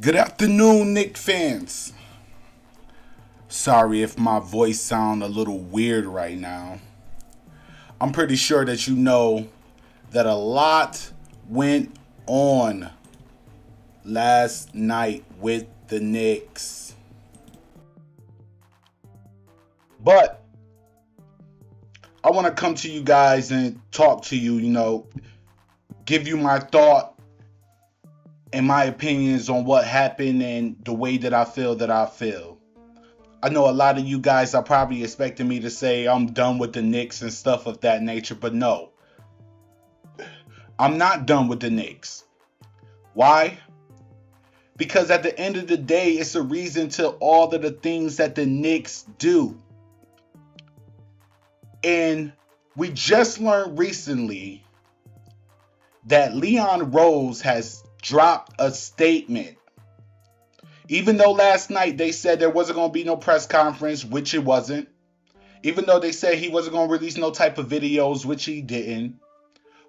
Good afternoon, Knicks fans. Sorry if my voice sounds a little weird right now. I'm pretty sure that you know that a lot went on last night with the Knicks. But I want to come to you guys and talk to you, give you my thought and my opinions on what happened and the way that I feel that I feel. I know a lot of you guys are probably expecting me to say I'm done with the Knicks and stuff of that nature, but no. I'm not done with the Knicks. Why? Because at the end of the day, it's a reason to all of the things that the Knicks do. And we just learned recently that Leon Rose has dropped a statement. Even though last night they said there wasn't going to be no press conference, which it wasn't. Even though they said he wasn't going to release no type of videos, which he didn't.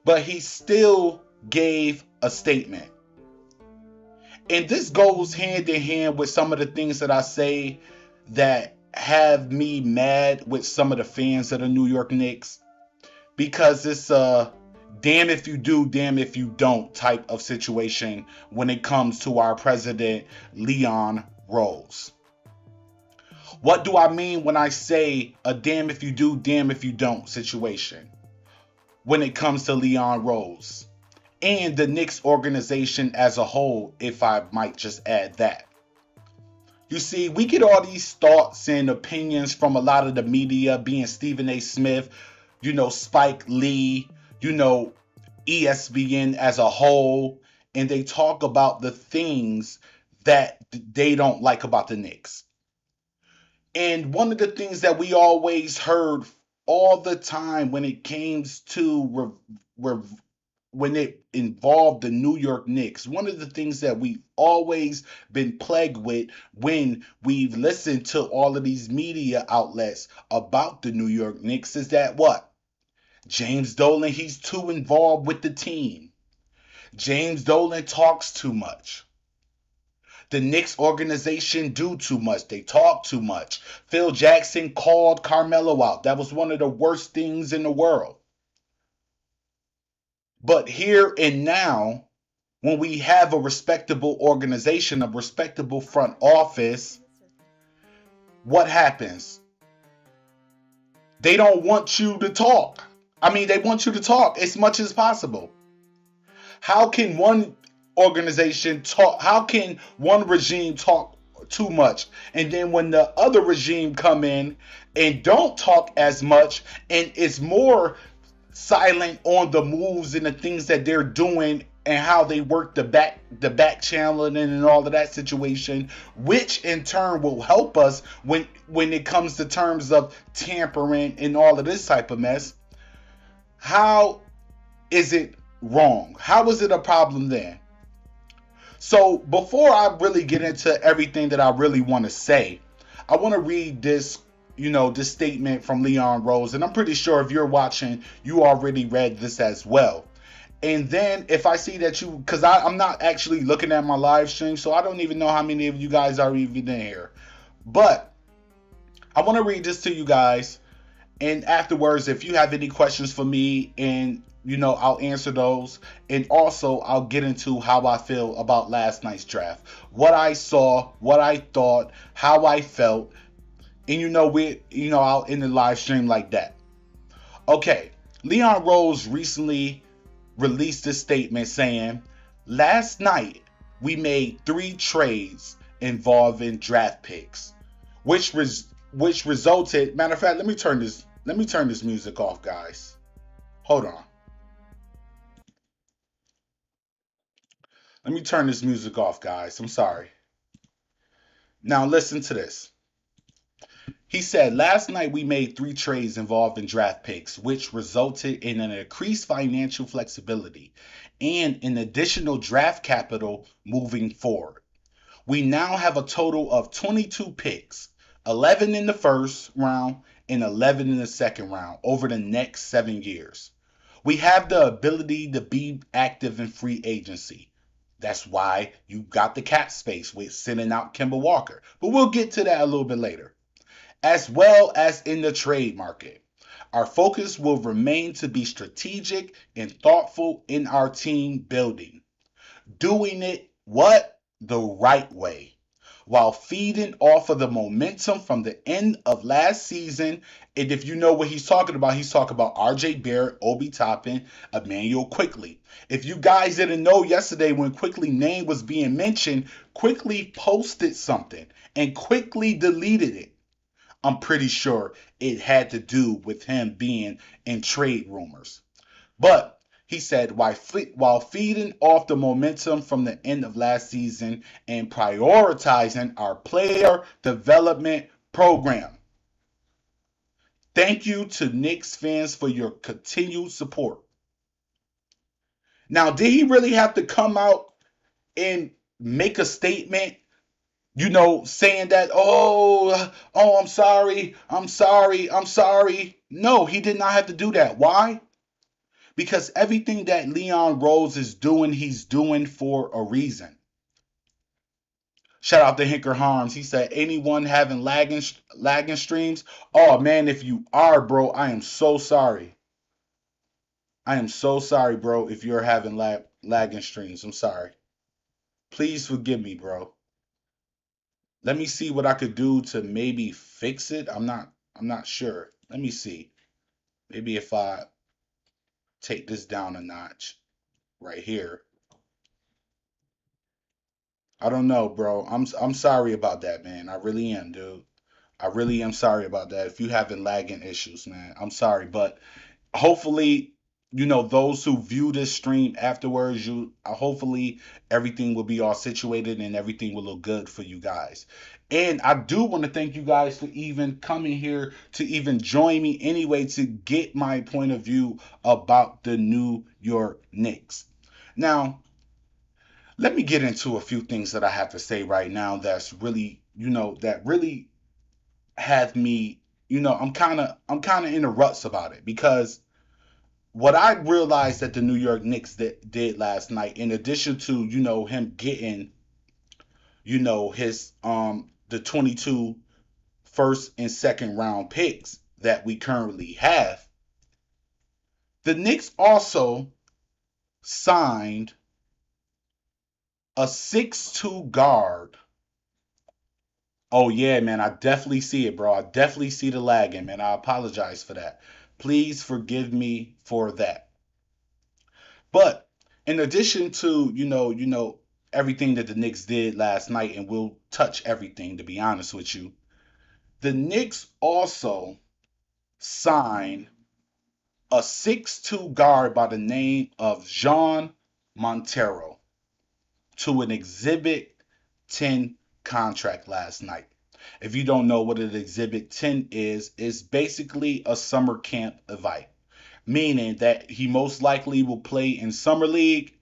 But he still gave a statement. And this goes hand in hand with some of the things that I say that have me mad with some of the fans of the New York Knicks. Because it's a damn if you do, damn if you don't type of situation when it comes to our president, Leon Rose. What do I mean when I say a damn if you do, damn if you don't situation when it comes to Leon Rose and the Knicks organization as a whole, if I might just add that? You see, we get all these thoughts and opinions from a lot of the media, being Stephen A. Smith, Spike Lee, ESPN as a whole, and they talk about the things that they don't like about the Knicks. And one of the things that we always heard all the time when it came to when it involved the New York Knicks, one of the things that we've always been plagued with when we've listened to all of these media outlets about the New York Knicks is that what? James Dolan, he's too involved with the team. James Dolan talks too much. The Knicks organization do too much. They talk too much. Phil Jackson called Carmelo out. That was one of the worst things in the world. But here and now, when we have a respectable organization, a respectable front office, what happens? They don't want you to talk. They want you to talk as much as possible. How can one organization talk? How can one regime talk too much? And then when the other regime come in and don't talk as much and it's more silent on the moves and the things that they're doing and how they work the back channeling and all of that situation, which in turn will help us when it comes to terms of tampering and all of this type of mess. How is it wrong? How is it a problem then? So before I really get into everything that I really want to say, I want to read this this statement from Leon Rose. And I'm pretty sure if you're watching, you already read this as well. And then if I see that because I'm not actually looking at my live stream, so I don't even know how many of you guys are even there. But I want to read this to you guys. And afterwards, if you have any questions for me, and I'll answer those. And also, I'll get into how I feel about last night's draft. What I saw, what I thought, how I felt. And I'll end the live stream like that. Okay, Leon Rose recently released this statement saying, last night we made 3 trades involving draft picks, which resulted. Matter of fact, let me turn this music off, guys. Hold on. Let me turn this music off, guys. I'm sorry. Now listen to this. He said, last night we made 3 trades involving draft picks, which resulted in an increased financial flexibility and an additional draft capital moving forward. We now have a total of 22 picks, 11 in the first round and 11 in the second round over the next 7 years. We have the ability to be active in free agency. That's why you got the cap space with sending out Kemba Walker. But we'll get to that a little bit later. As well as in the trade market, our focus will remain to be strategic and thoughtful in our team building. Doing it what? The right way. While feeding off of the momentum from the end of last season. And if you know what he's talking about RJ Barrett, Obi Toppin, Emmanuel Quickly. If you guys didn't know yesterday when Quickly name was being mentioned, Quickly posted something and quickly deleted it. I'm pretty sure it had to do with him being in trade rumors. But he said, while feeding off the momentum from the end of last season and prioritizing our player development program. Thank you to Knicks fans for your continued support. Now, did he really have to come out and make a statement, saying that, I'm sorry. No, he did not have to do that. Why? Because everything that Leon Rose is doing, he's doing for a reason. Shout out to Hinker Harms. He said, anyone having lagging streams? Oh, man, if you are, bro, I am so sorry. I am so sorry, bro, if you're having lagging streams. I'm sorry. Please forgive me, bro. Let me see what I could do to maybe fix it. I'm not sure. Let me see. Maybe if I take this down a notch right here. I don't know, bro. I'm sorry about that, man. I really am, dude. I really am sorry about that. If you having lagging issues, man, I'm sorry, but hopefully, those who view this stream afterwards, hopefully everything will be all situated and everything will look good for you guys. And I do want to thank you guys for even coming here to even join me anyway to get my point of view about the New York Knicks. Now, let me get into a few things that I have to say right now that's really, that really have me, I'm kind of in a ruts about it because what I realized that the New York Knicks did last night, in addition to, him getting, his the 22 first and second round picks that we currently have, the Knicks also signed a 6'2 guard. Oh yeah, man, I definitely see it, bro. I definitely see the lagging, man. I apologize for that. Please forgive me for that. But in addition to, everything that the Knicks did last night, and we'll touch everything to be honest with you, the Knicks also signed a 6'2 guard by the name of Jean Montero to an Exhibit 10 contract last night. If you don't know what an Exhibit 10 is, it's basically a summer camp invite, meaning that he most likely will play in summer league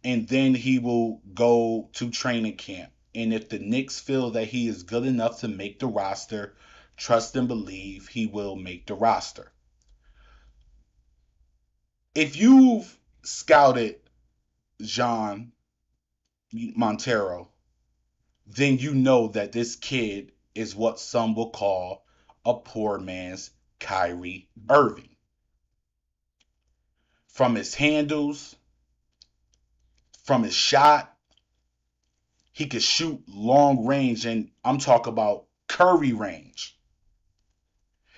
and then he will go to training camp. And if the Knicks feel that he is good enough to make the roster, trust and believe he will make the roster. If you've scouted Jean Montero, then you know that this kid is what some will call a poor man's Kyrie Irving. From his handles, from his shot, he could shoot long range, and I'm talking about Curry range.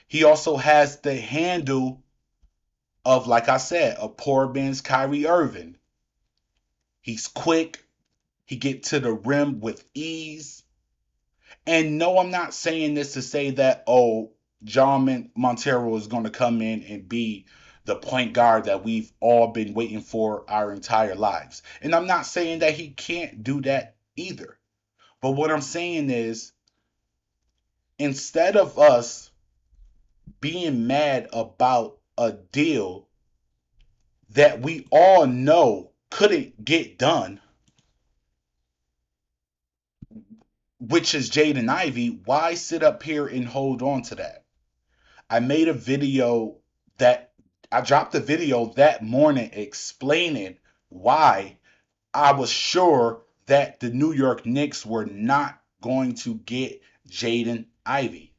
He also has the handle of, like I said, a poor man's Kyrie Irving. He's quick. He get to the rim with ease. And no, I'm not saying this to say that, John Montero is going to come in and be the point guard that we've all been waiting for our entire lives. And I'm not saying that he can't do that either. But what I'm saying is, instead of us being mad about a deal that we all know couldn't get done, which is Jaden Ivey, why sit up here and hold on to that? I dropped a video that morning explaining why I was sure that the New York Knicks were not going to get Jaden Ivey.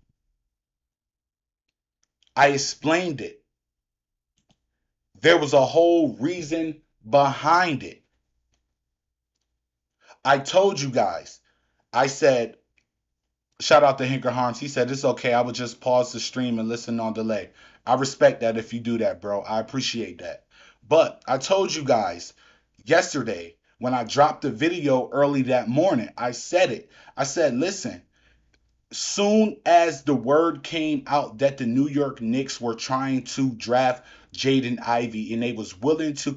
I explained it. There was a whole reason behind it. I told you guys. I said, shout out to Hinker Harms. He said, it's okay. I would just pause the stream and listen on delay. I respect that if you do that, bro. I appreciate that. But I told you guys yesterday when I dropped the video early that morning, I said it. I said, listen, soon as the word came out that the New York Knicks were trying to draft Jaden Ivey and they was willing to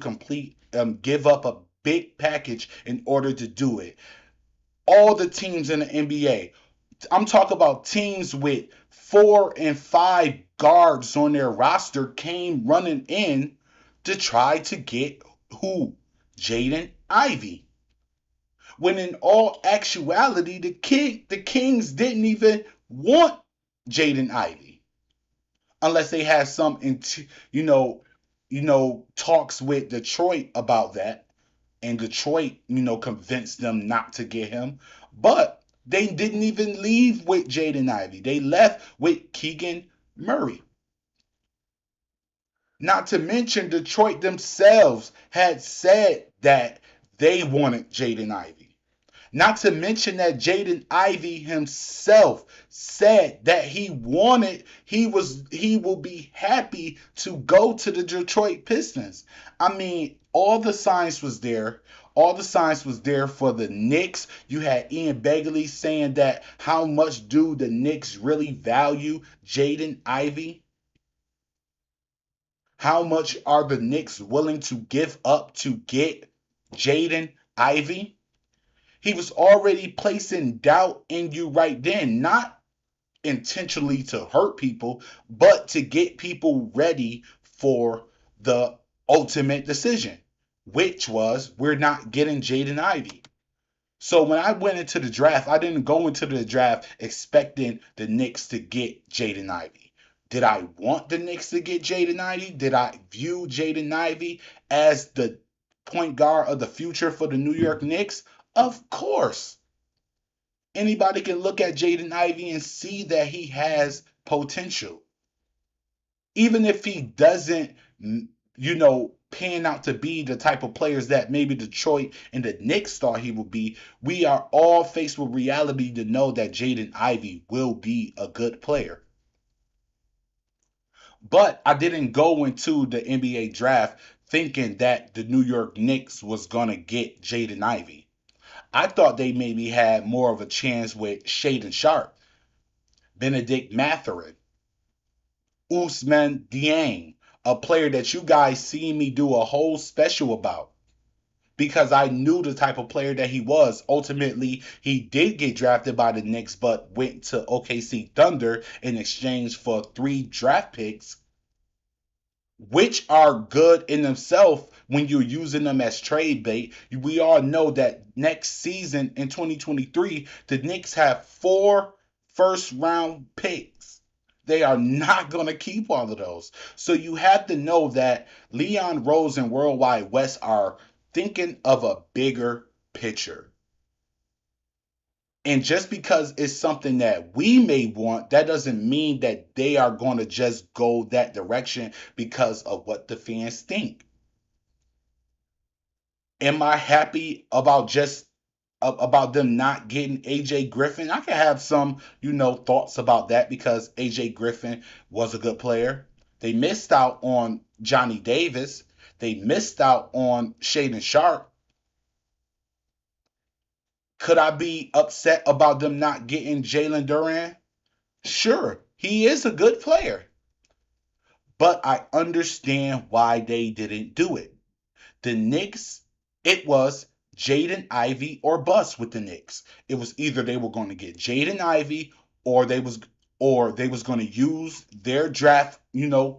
give up a big package in order to do it, all the teams in the NBA, I'm talking about teams with 4 and 5 guards on their roster, came running in to try to get who? Jaden Ivey. When in all actuality, the Kings didn't even want Jaden Ivey unless they had some, talks with Detroit about that, and Detroit, convinced them not to get him. But they didn't even leave with Jaden Ivey. They left with Keegan Murray. Not to mention, Detroit themselves had said that they wanted Jaden Ivey. Not to mention that Jaden Ivey himself said that he will be happy to go to the Detroit Pistons. I mean, all the signs was there. All the signs was there for the Knicks. You had Ian Begley saying that how much do the Knicks really value Jaden Ivey? How much are the Knicks willing to give up to get Jaden Ivey? He was already placing doubt in you right then, not intentionally to hurt people, but to get people ready for the ultimate decision, which was we're not getting Jaden Ivey. So when I went into the draft, I didn't go into the draft expecting the Knicks to get Jaden Ivey. Did I want the Knicks to get Jaden Ivey? Did I view Jaden Ivey as the point guard of the future for the New York Knicks? Of course. Anybody can look at Jaden Ivey and see that he has potential. Even if he doesn't, pan out to be the type of players that maybe Detroit and the Knicks thought he would be, we are all faced with reality to know that Jaden Ivey will be a good player. But I didn't go into the NBA draft thinking that the New York Knicks was going to get Jaden Ivey. I thought they maybe had more of a chance with Shaedon Sharpe, Benedict Mathurin, Ousmane Dieng, a player that you guys see me do a whole special about because I knew the type of player that he was. Ultimately, he did get drafted by the Knicks, but went to OKC Thunder in exchange for 3 draft picks, which are good in themselves when you're using them as trade bait. We all know that next season in 2023, the Knicks have 4 first-round picks. They are not going to keep all of those. So you have to know that Leon Rose and Worldwide West are thinking of a bigger picture. And just because it's something that we may want, that doesn't mean that they are going to just go that direction because of what the fans think. Am I happy about about them not getting AJ Griffin? I can have some, thoughts about that because AJ Griffin was a good player. They missed out on Johnny Davis. They missed out on Shaedon Sharpe. Could I be upset about them not getting Jalen Duran? Sure, he is a good player. But I understand why they didn't do it. The Knicks, it was Jaden Ivey or bust with the Knicks. It was either they were going to get Jaden Ivey or they was going to use their draft,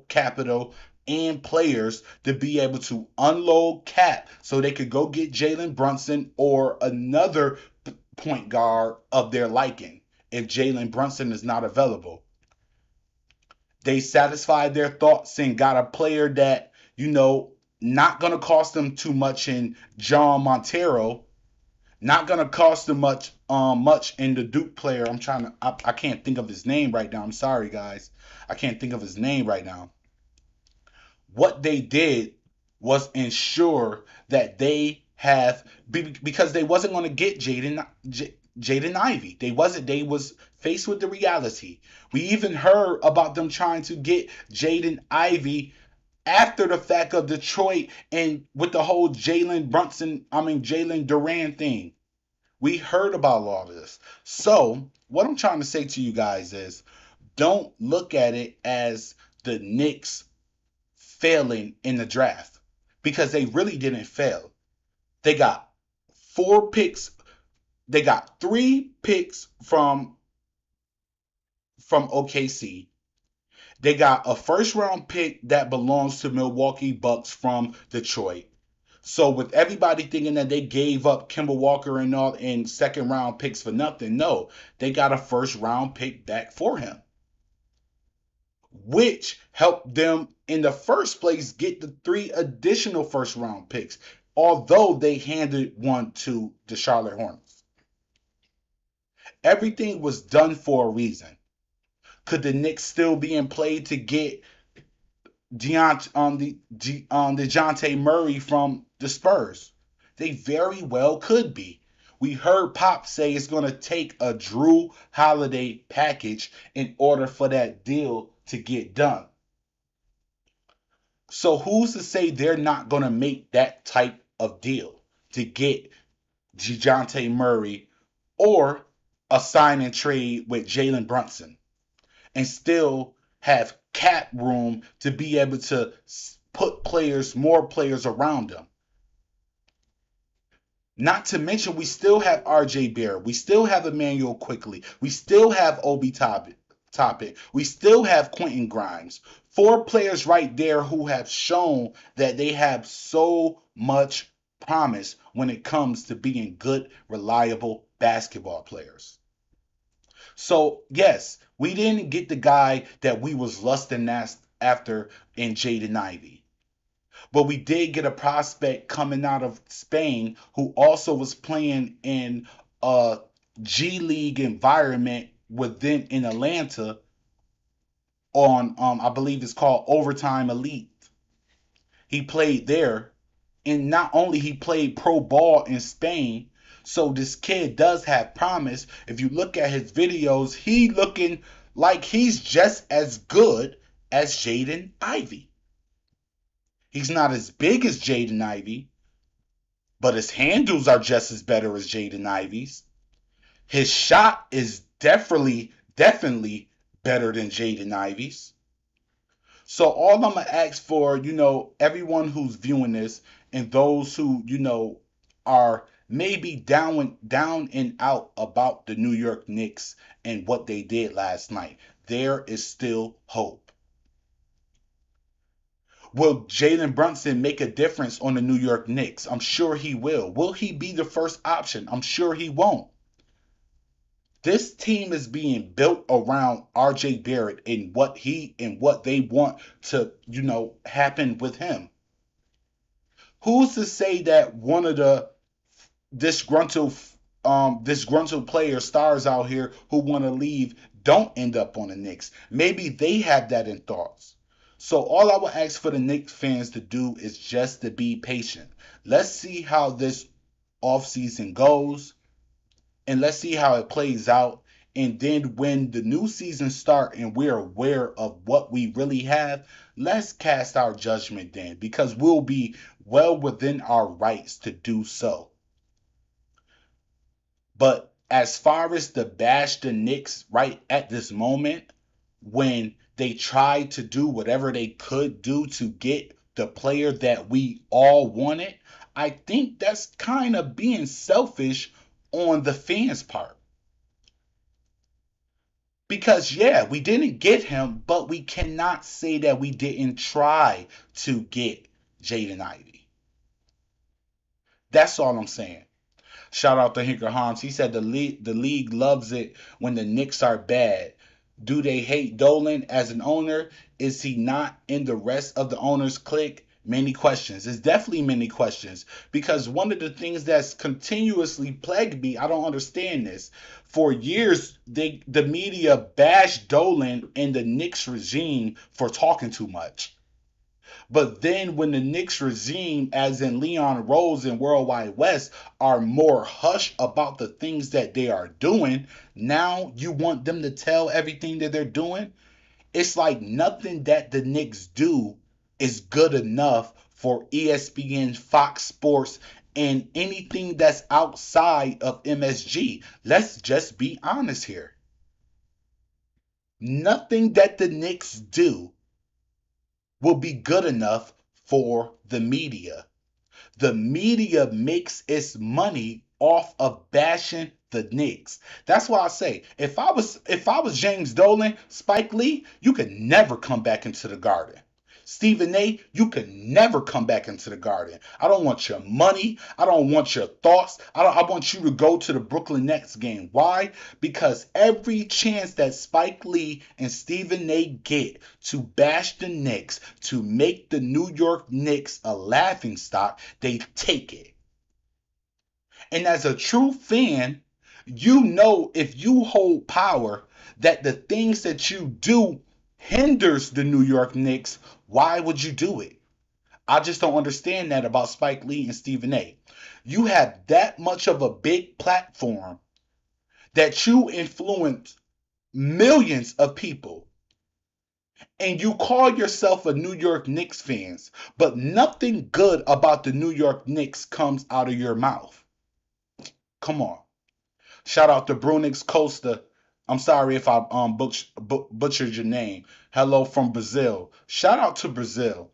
capital and players to be able to unload cap so they could go get Jalen Brunson or another point guard of their liking if Jalen Brunson is not available. They satisfied their thoughts and got a player that, Not going to cost them too much in John Montero. Not going to cost them much in the Duke player. I can't think of his name right now. I'm sorry, guys. I can't think of his name right now. What they did was ensure that they have, because they wasn't going to get Jaden Ivey. They was faced with the reality. We even heard about them trying to get Jaden Ivey after the fact of Detroit and with the whole Jalen Duran thing. We heard about all of this. So what I'm trying to say to you guys is, don't look at it as the Knicks failing in the draft, because they really didn't fail. They got 4 picks. They got 3 picks from OKC. They got a first round pick that belongs to Milwaukee Bucks from Detroit. So with everybody thinking that they gave up Kemba Walker and all in second round picks for nothing, no, they got a first round pick back for him, which helped them in the first place get the 3 additional first round picks, although they handed one to the Charlotte Hornets. Everything was done for a reason. Could the Knicks still be in play to get DeJounte Murray from the Spurs? They very well could be. We heard Pop say it's going to take a Drew Holiday package in order for that deal to get done. So who's to say they're not going to make that type of deal to get DeJounte Murray, or a sign and trade with Jalen Brunson, and still have cap room to be able to put more players around them? Not to mention, we still have RJ Barrett. We still have Emmanuel Quickly. We still have Obi Topic. We still have Quentin Grimes. 4 players right there who have shown that they have so much promise when it comes to being good, reliable basketball players. So, yes, we didn't get the guy that we was lusting after in Jaden Ivey. But we did get a prospect coming out of Spain who also was playing in a G League environment in Atlanta on I believe it's called Overtime Elite. He played there, and not only he played pro ball in Spain, so this kid does have promise. If you look at his videos, he looking like he's just as good as Jaden Ivey. He's not as big as Jaden Ivey, but his handles are just as better as Jaden Ivey's. His shot is definitely better than Jaden Ivey's. So all I'm gonna ask for, everyone who's viewing this, and those who, are maybe down and out about the New York Knicks and what they did last night, there is still hope. Will Jalen Brunson make a difference on the New York Knicks? I'm sure he will. Will he be the first option? I'm sure he won't. This team is being built around RJ Barrett and what they want to, happen with him. Who's to say that one of the disgruntled player stars out here who want to leave don't end up on the Knicks? Maybe they have that in thoughts. So all I would ask for the Knicks fans to do is just to be patient. Let's see how this offseason goes, and let's see how it plays out. And then when the new season starts and we're aware of what we really have, let's cast our judgment then, because we'll be well within our rights to do so. But as far as to bash the Knicks right at this moment, when they tried to do whatever they could do to get the player that we all wanted, I think that's kind of being selfish on the fans' part. Because, yeah, we didn't get him, but we cannot say that we didn't try to get Jaden Ivey. That's all I'm saying. Shout out to Hinker Harms. He said the league loves it when the Knicks are bad. Do they hate Dolan as an owner? Is he not in the rest of the owners' clique? Many questions. It's definitely many questions because one of the things that's continuously plagued me, I don't understand this. For years, the media bashed Dolan and the Knicks regime for talking too much. But then when the Knicks regime, as in Leon Rose and Worldwide West, are more hush about the things that they are doing, now you want them to tell everything that they're doing? It's like nothing that the Knicks do is good enough for ESPN, Fox Sports, and anything that's outside of MSG. Let's just be honest here. Nothing that the Knicks do will be good enough for the media. The media makes its money off of bashing the Knicks. That's why I say if I was James Dolan, Spike Lee, you could never come back into the Garden. Stephen A, you could never come back into the Garden. I don't want your money. I don't want your thoughts. I want you to go to the Brooklyn Nets game. Why? Because every chance that Spike Lee and Stephen A get to bash the Knicks, to make the New York Knicks a laughingstock, they take it. And as a true fan, you know if you hold power that the things that you do hinders the New York Knicks, why would you do it? I just don't understand that about Spike Lee and Stephen A. You have that much of a big platform that you influence millions of people and you call yourself a New York Knicks fans, but nothing good about the New York Knicks comes out of your mouth. Come on. Shout out to Brunix Costa. I'm sorry if I butchered your name. Hello from Brazil. Shout out to Brazil.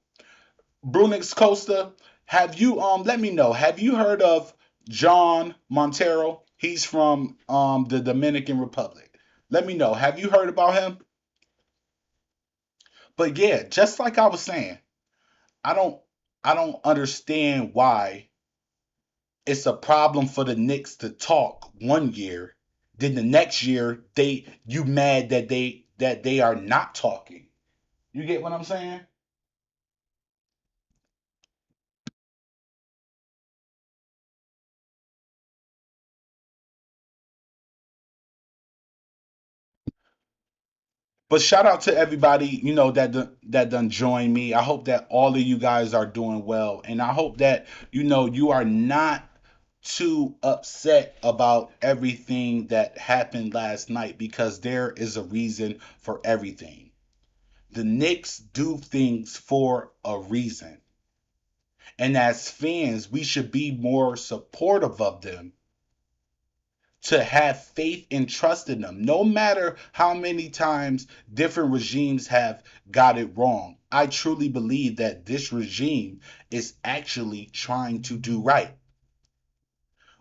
Brunix Costa, have you let me know, have you heard of John Montero? He's from the Dominican Republic. Let me know. Have you heard about him? But yeah, just like I was saying, I don't I don't understand why it's a problem for the Knicks to talk one year, then the next year you mad that they are not talking. You get what I'm saying? But shout out to everybody, that done join me. I hope that all of you guys are doing well, and I hope that you are not too upset about everything that happened last night because there is a reason for everything. The Knicks do things for a reason. And as fans, we should be more supportive of them, to have faith and trust in them, no matter how many times different regimes have got it wrong. I truly believe that this regime is actually trying to do right.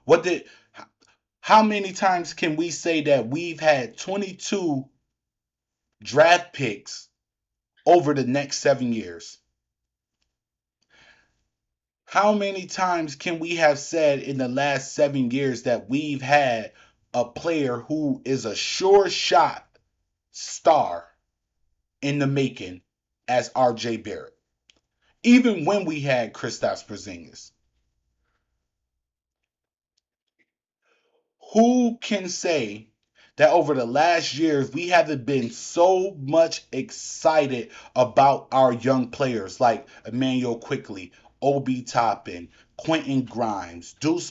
What did How many times can we say that we've had 22 draft picks over the next 7 years? How many times can we have said in the last 7 years that we've had a player who is a sure shot star in the making as RJ Barrett? Even when we had Kristaps Porzingis, who can say that over the last years we haven't been so much excited about our young players like Emmanuel Quickly, Obi Toppin, Quentin Grimes, Deuce